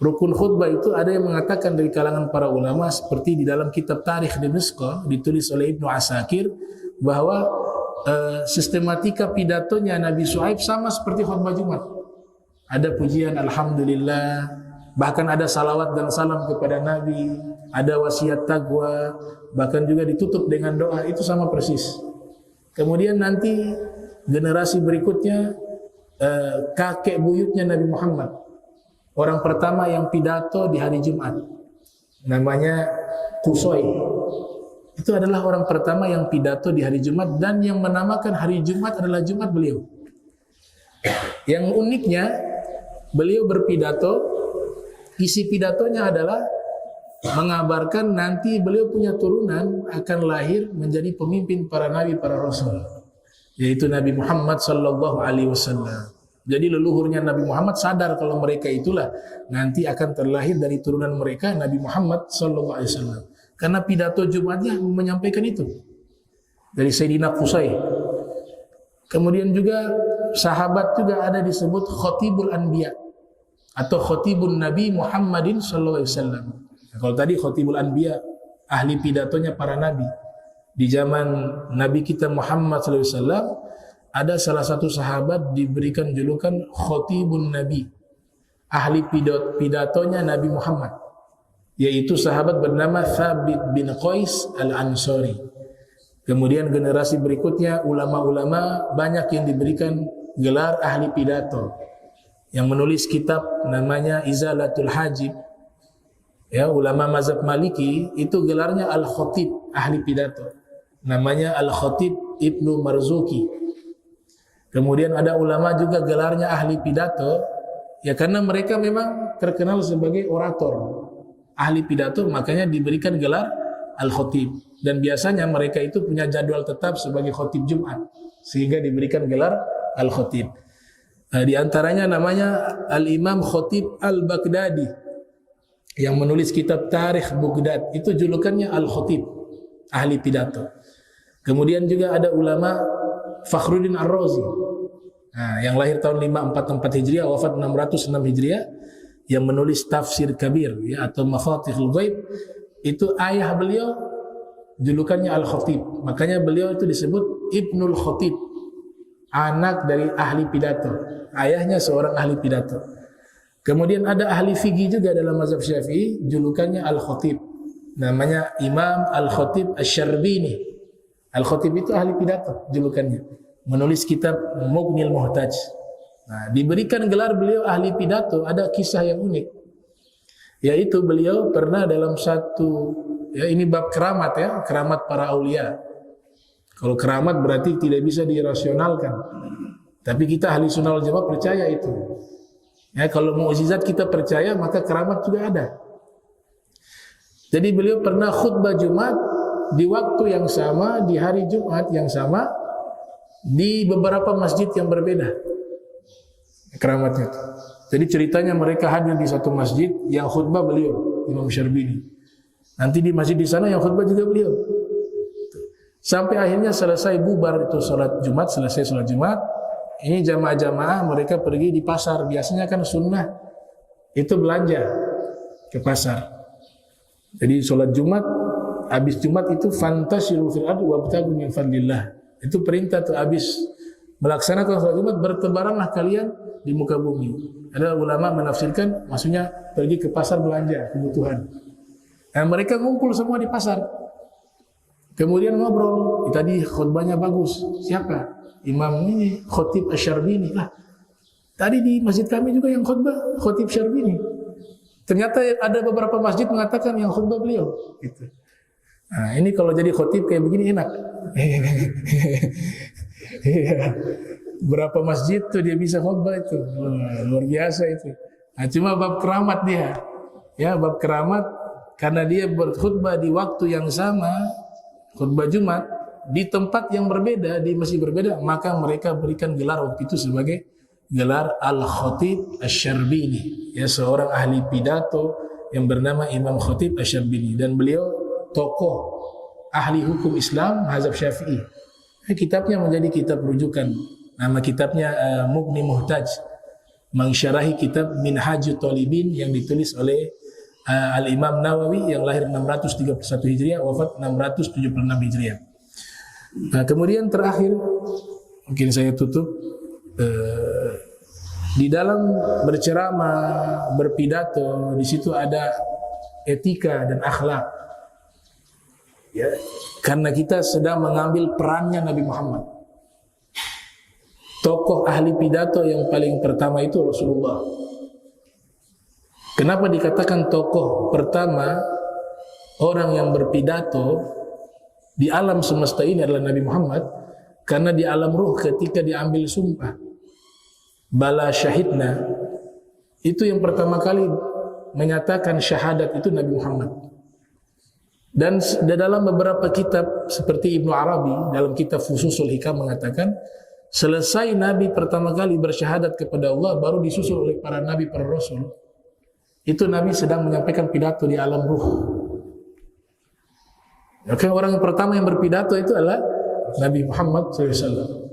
Rukun khutbah itu ada yang mengatakan dari kalangan para ulama, seperti di dalam kitab Tarikh Dimashq ditulis oleh Ibnu Asakir, bahwa sistematika pidatonya Nabi Syuaib sama seperti khutbah Jumat. Ada pujian alhamdulillah, bahkan ada salawat dan salam kepada Nabi, ada wasiat takwa, bahkan juga ditutup dengan doa. Itu sama persis. Kemudian nanti generasi berikutnya, kakek buyutnya Nabi Muhammad, orang pertama yang pidato di hari Jumat, namanya Qusay. Itu adalah orang pertama yang pidato di hari Jumat, dan yang menamakan hari Jumat adalah Jumat beliau. Yang uniknya, beliau berpidato, isi pidatonya adalah mengabarkan nanti beliau punya turunan akan lahir menjadi pemimpin para nabi, para rasul, yaitu Nabi Muhammad sallallahu alaihi wasallam. Jadi leluhurnya Nabi Muhammad sadar kalau mereka itulah nanti akan terlahir dari turunan mereka, Nabi Muhammad sallallahu alaihi wasallam. Karena pidato Jumatnya menyampaikan itu dari Sayyidina Qusay. Kemudian juga sahabat juga ada disebut khatibul anbiya atau khatibun Nabi Muhammadin sallallahu alaihi wasallam. Kalau tadi khatibul anbiya, ahli pidatonya para nabi. Di zaman Nabi kita Muhammad sallallahu alaihi wasallam ada salah satu sahabat diberikan julukan khatibun Nabi, ahli pidatonya Nabi Muhammad, yaitu sahabat bernama Thabit bin Qais Al-Ansari. Kemudian generasi berikutnya ulama-ulama banyak yang diberikan gelar ahli pidato, yang menulis kitab namanya Izalatul Hajib, Ya, ulama mazhab Maliki itu gelarnya al-khatib, ahli pidato. Namanya al-khatib Ibnu Marzuki. Kemudian ada ulama juga gelarnya ahli pidato, ya karena mereka memang terkenal sebagai orator, ahli pidato, makanya diberikan gelar al-khatib. Dan biasanya mereka itu punya jadwal tetap sebagai khatib Jumat, sehingga diberikan gelar al-khatib. Di antaranya namanya Al-Imam Khatib Al-Baghdadi yang menulis kitab Tarikh Baghdad, itu julukannya Al-Khatib, ahli pidato. Kemudian juga ada ulama Fakhruddin Ar-Razi, yang lahir tahun 544 Hijriah, wafat 606 Hijriah, yang menulis Tafsir Kabir ya, atau Mafatihul Ghaib. Itu ayah beliau julukannya Al-Khatib, makanya beliau itu disebut Ibnul Khatib, anak dari ahli pidato, ayahnya seorang ahli pidato. Kemudian ada ahli fikih juga dalam mazhab Syafi'i, julukannya Al-Khatib, namanya Imam Al-Khatib Asy-Syarbini. Al-Khatib itu ahli pidato julukannya, menulis kitab Mughnil Muhtaj. Diberikan gelar beliau ahli pidato, ada kisah yang unik, yaitu beliau pernah dalam satu, ya ini bab keramat ya, keramat para aulia. Kalau keramat berarti tidak bisa dirasionalkan, tapi kita ahli sunnah wal jamaah percaya itu. Ya, kalau mukjizat kita percaya, maka keramat juga ada. Jadi beliau pernah khutbah Jumat di waktu yang sama, di hari Jumat yang sama, di beberapa masjid yang berbeda. Keramatnya itu. Jadi ceritanya mereka hadir di satu masjid yang khutbah beliau, Imam Syarbini. Nanti di masjid di sana yang khutbah juga beliau. Sampai akhirnya selesai bubar itu sholat Jumat, selesai sholat Jumat, ini jamaah-jamaah mereka pergi di pasar. Biasanya kan sunnah itu belanja ke pasar. Jadi sholat Jumat, habis Jumat itu fantashiru fil ardi wabtaghu min fadlillah. Itu perintah tuh, habis melaksanakan sholat Jumat bertebaranlah kalian di muka bumi. Ada ulama menafsirkan maksudnya pergi ke pasar belanja kebutuhan. Nah, mereka ngumpul semua di pasar. Kemudian ngobrol, tadi khutbahnya bagus. Siapa? Imam ini, Khatib Asy-Syarbini. Tadi di masjid kami juga yang khutbah Khatib Syarbini. Ternyata ada beberapa masjid mengatakan yang khutbah beliau. Gitu. Nah, ini kalau jadi khatib kayak begini enak. Berapa masjid tuh dia bisa khutbah itu. Luar biasa itu. Nah, cuma bab keramat dia. Ya, bab keramat karena dia berkhutbah di waktu yang sama, khutbah Jumat di tempat yang berbeda, di masjid berbeda, maka mereka berikan gelar waktu itu sebagai gelar Al-Khatib Asy-Syarbini, ya, seorang ahli pidato yang bernama Imam Khatib Asy-Syarbini, dan beliau tokoh ahli hukum Islam mazhab Syafi'i. Kitabnya menjadi kitab rujukan. Nama kitabnya Mughni Muhtaj, mensyarahi kitab Minhajut Thalibin yang ditulis oleh Al-Imam Nawawi yang lahir 631 Hijriah, wafat 676 Hijriah. Nah, kemudian terakhir mungkin saya tutup, di dalam berceramah, berpidato, di situ ada etika dan akhlak. Ya, karena kita sedang mengambil perannya Nabi Muhammad. Tokoh ahli pidato yang paling pertama itu Rasulullah. Kenapa dikatakan tokoh pertama, orang yang berpidato di alam semesta ini adalah Nabi Muhammad? Karena di alam ruh ketika diambil sumpah, bala syahidna, itu yang pertama kali menyatakan syahadat itu Nabi Muhammad. Dan dalam beberapa kitab seperti Ibnu Arabi dalam kitab Fususul Hikam mengatakan, selesai Nabi pertama kali bersyahadat kepada Allah, baru disusul oleh para Nabi, para Rasul. Itu Nabi sedang menyampaikan pidato di alam ruh. Maka orang yang pertama yang berpidato itu adalah Nabi Muhammad SAW.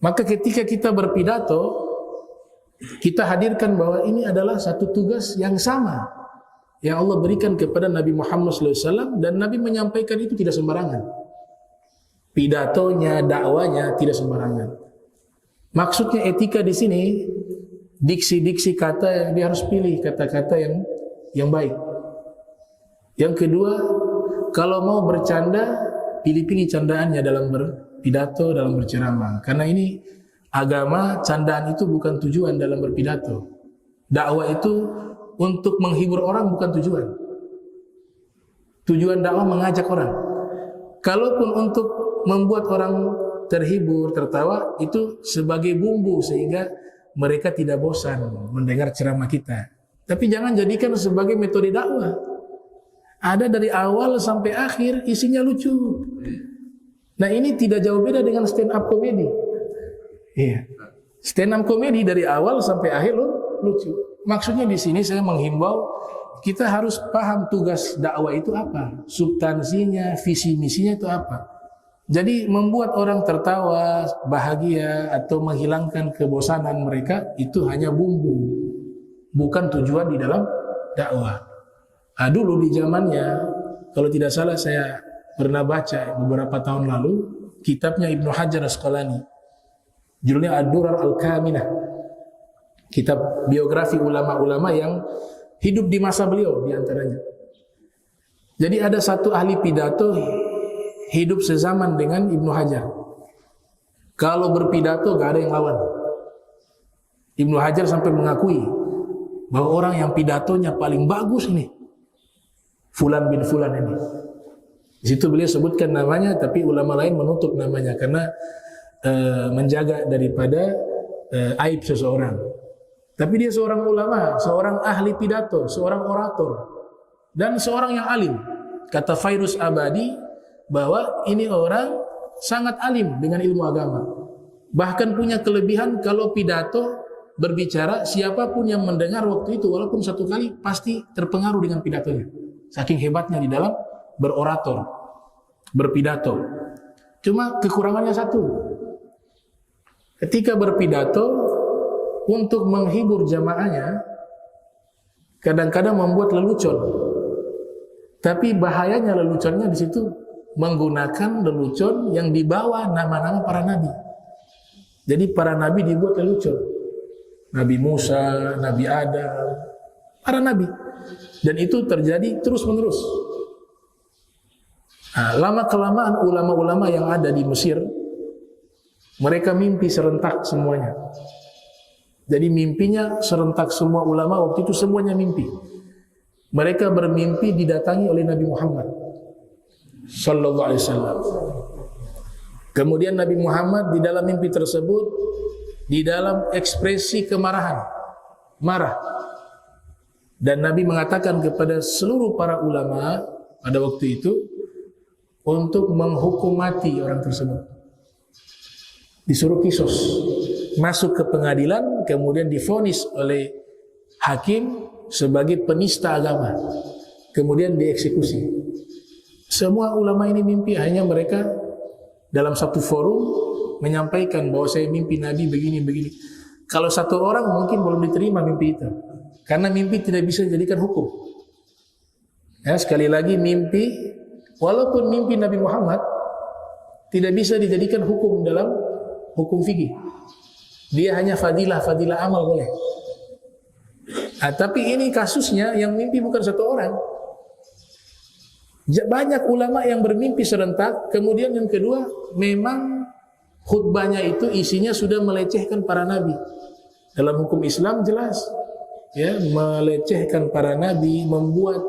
Maka ketika kita berpidato, kita hadirkan bahwa ini adalah satu tugas yang sama yang Allah berikan kepada Nabi Muhammad SAW, dan Nabi menyampaikan itu tidak sembarangan. Pidatonya, dakwanya tidak sembarangan. Maksudnya etika di sini, diksi-diksi kata yang dia harus pilih, kata-kata yang baik. Yang kedua, kalau mau bercanda, pilih-pilih candaannya dalam berpidato, dalam berceramah. Karena ini agama, candaan itu bukan tujuan dalam berpidato. Dakwah itu untuk menghibur orang bukan tujuan. Tujuan dakwah mengajak orang. Kalaupun untuk membuat orang terhibur, tertawa, itu sebagai bumbu sehingga mereka tidak bosan mendengar ceramah kita. Tapi jangan jadikan sebagai metode dakwah. Ada dari awal sampai akhir isinya lucu. Nah, ini tidak jauh beda dengan stand up comedy. Iya. Stand up comedy dari awal sampai akhir lucu. Maksudnya di sini saya menghimbau kita harus paham tugas dakwah itu apa, substansinya, visi misinya itu apa. Jadi membuat orang tertawa, bahagia atau menghilangkan kebosanan mereka itu hanya bumbu, bukan tujuan di dalam dakwah. Dulu di zamannya, kalau tidak salah saya pernah baca beberapa tahun lalu kitabnya Ibnu Hajar Asqalani, judulnya Ad-Durar Al-Kaminah, kitab biografi ulama-ulama yang hidup di masa beliau diantaranya. Jadi ada satu ahli pidato hidup sezaman dengan Ibnu Hajar. Kalau berpidato gak ada yang lawan. Ibnu Hajar sampai mengakui bahwa orang yang pidatonya paling bagus ini Fulan bin Fulan ini. Di situ beliau sebutkan namanya, tapi ulama lain menutup namanya karena menjaga daripada aib seseorang. Tapi dia seorang ulama, seorang ahli pidato, seorang orator, dan seorang yang alim. Kata Fairuz Abadi bahwa ini orang sangat alim dengan ilmu agama. Bahkan punya kelebihan kalau pidato berbicara, siapapun yang mendengar waktu itu walaupun satu kali pasti terpengaruh dengan pidatonya. Saking hebatnya di dalam berorator, berpidato. Cuma kekurangannya satu. Ketika berpidato untuk menghibur jamaahnya, kadang-kadang membuat lelucon. Tapi bahayanya leluconnya di situ menggunakan lelucon yang dibawa nama-nama para nabi. Jadi para nabi dibuat lelucon. Nabi Musa, Nabi Adam, para nabi. Dan itu terjadi terus-menerus. Lama-kelamaan ulama-ulama yang ada di Mesir, mereka mimpi serentak semuanya. Jadi mimpinya serentak semua ulama waktu itu semuanya mimpi. Mereka bermimpi didatangi oleh Nabi Muhammad sallallahu alaihi wasallam. Kemudian Nabi Muhammad di dalam mimpi tersebut di dalam ekspresi kemarahan, marah. Dan Nabi mengatakan kepada seluruh para ulama pada waktu itu untuk menghukum mati orang tersebut. Disuruh kisos, masuk ke pengadilan, kemudian divonis oleh hakim sebagai penista agama, kemudian dieksekusi. Semua ulama ini mimpi, hanya mereka dalam satu forum menyampaikan bahwa saya mimpi Nabi begini-begini. Kalau satu orang mungkin belum diterima mimpi itu, karena mimpi tidak bisa dijadikan hukum. Ya, sekali lagi mimpi, walaupun mimpi Nabi Muhammad tidak bisa dijadikan hukum dalam hukum fikih. Dia hanya fadilah amal boleh. Tapi ini kasusnya yang mimpi bukan satu orang. Banyak ulama yang bermimpi serentak. Kemudian yang kedua, memang khutbahnya itu isinya sudah melecehkan para nabi. Dalam hukum Islam jelas, ya, melecehkan para nabi, membuat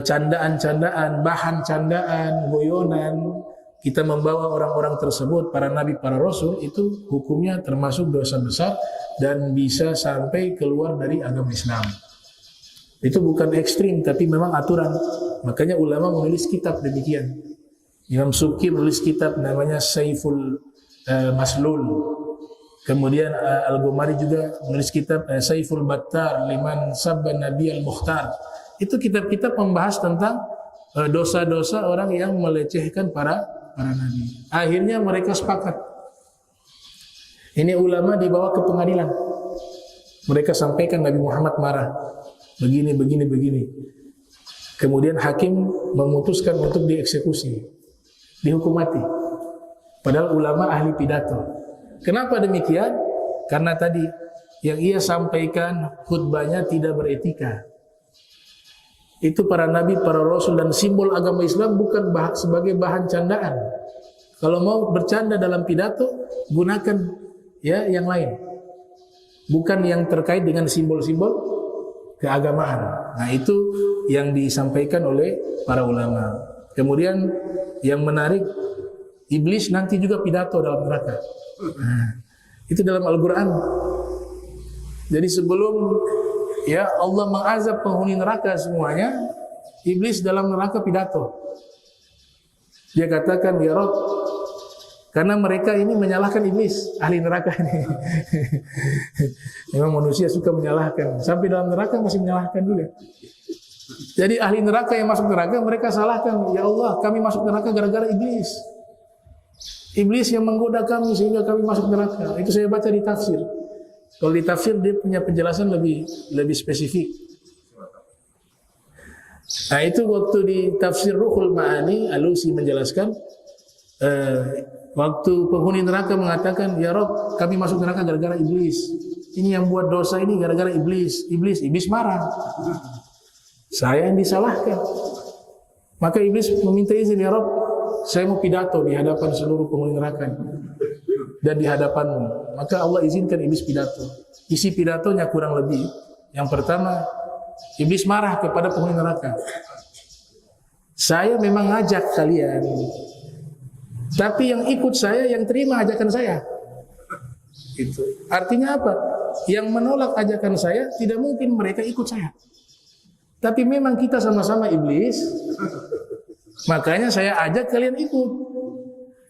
candaan-candaan, bahan candaan, guyonan. Kita membawa orang-orang tersebut, para nabi, para rasul, itu hukumnya termasuk dosa besar dan bisa sampai keluar dari agama Islam. Itu bukan ekstrim, tapi memang aturan. Makanya ulama menulis kitab demikian. Imam Subki menulis kitab namanya Saiful Maslul. Kemudian Al-Ghumari juga menulis kitab Saiful Battar liman sabban Nabi Al-Mukhtar. Itu kitab-kitab membahas tentang dosa-dosa orang yang melecehkan para nabi. Akhirnya mereka sepakat. Ini ulama dibawa ke pengadilan. Mereka sampaikan Nabi Muhammad marah. Begini. Kemudian hakim memutuskan untuk dieksekusi, dihukum mati. Padahal ulama ahli pidato. Kenapa demikian? Karena tadi yang ia sampaikan khutbahnya tidak beretika. Itu para nabi, para rasul dan simbol agama Islam bukan sebagai bahan candaan. Kalau mau bercanda dalam pidato, gunakan ya yang lain. Bukan yang terkait dengan simbol-simbol keagamaan. Nah, itu yang disampaikan oleh para ulama. Kemudian yang menarik, iblis nanti juga pidato dalam neraka. Itu dalam Al-Quran. Jadi sebelum ya Allah mengazab penghuni neraka semuanya, iblis dalam neraka pidato. Dia katakan, ya Rabb, karena mereka ini menyalahkan iblis, ahli neraka ini. Memang manusia suka menyalahkan, sampai dalam neraka masih menyalahkan juga. Jadi ahli neraka yang masuk neraka, mereka salahkan, ya Allah, kami masuk neraka gara-gara iblis. Iblis yang menggoda kami sehingga kami masuk neraka. Itu saya baca di tafsir. Kalau di tafsir dia punya penjelasan lebih spesifik. Nah, itu waktu di tafsir Ruhul Ma'ani, Alusi menjelaskan, waktu penghuni neraka mengatakan, ya Rabb, kami masuk neraka gara-gara iblis. Ini yang buat dosa ini gara-gara iblis. Iblis marah. Saya yang disalahkan. Maka iblis meminta izin, ya Rabb, saya mau pidato di hadapan seluruh penghuni neraka dan di hadapanmu. Maka Allah izinkan iblis pidato. Isi pidatonya kurang lebih, yang pertama, iblis marah kepada penghuni neraka. Saya memang ngajak kalian, tapi yang ikut saya, yang terima ajakan saya. Itu artinya apa? Yang menolak ajakan saya tidak mungkin mereka ikut saya. Tapi memang kita sama-sama iblis, makanya saya ajak kalian ikut.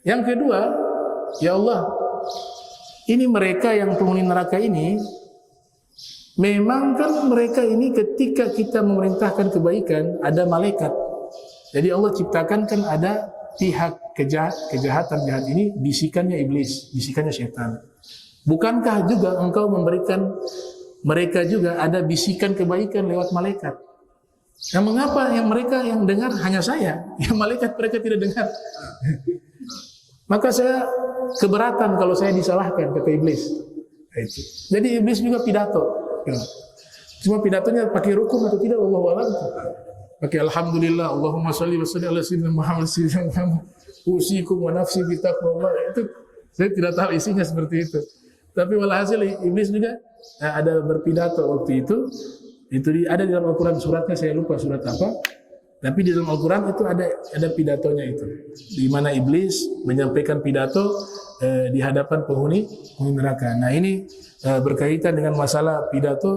Yang kedua, ya Allah, ini mereka yang penghuni neraka ini, memang kan mereka ini ketika kita memerintahkan kebaikan, ada malaikat. Jadi Allah ciptakan kan ada pihak kejahatan jahat ini, bisikannya iblis, bisikannya syaitan. Bukankah juga engkau memberikan mereka juga ada bisikan kebaikan lewat malaikat? Nah, mengapa yang mereka yang dengar hanya saya, yang malaikat mereka tidak dengar? Maka saya keberatan kalau saya disalahkan, kata iblis. Jadi iblis juga pidato. Cuma pidatonya pakai rukun atau tidak, wallahu a'lam. Pakai alhamdulillah, Allahumma shalli wa sallim ala sayyidina Muhammad sayyidina Muhammad. Usikum wa nafsi bi taqwallah. Itu saya tidak tahu isinya seperti itu. Tapi walhasil iblis juga ada berpidato waktu itu. Itu ada di dalam Al-Quran, suratnya saya lupa surat apa. Tapi di dalam Al-Quran itu ada pidatonya itu, di mana iblis menyampaikan pidato di hadapan penghuni neraka. Nah, ini berkaitan dengan masalah pidato.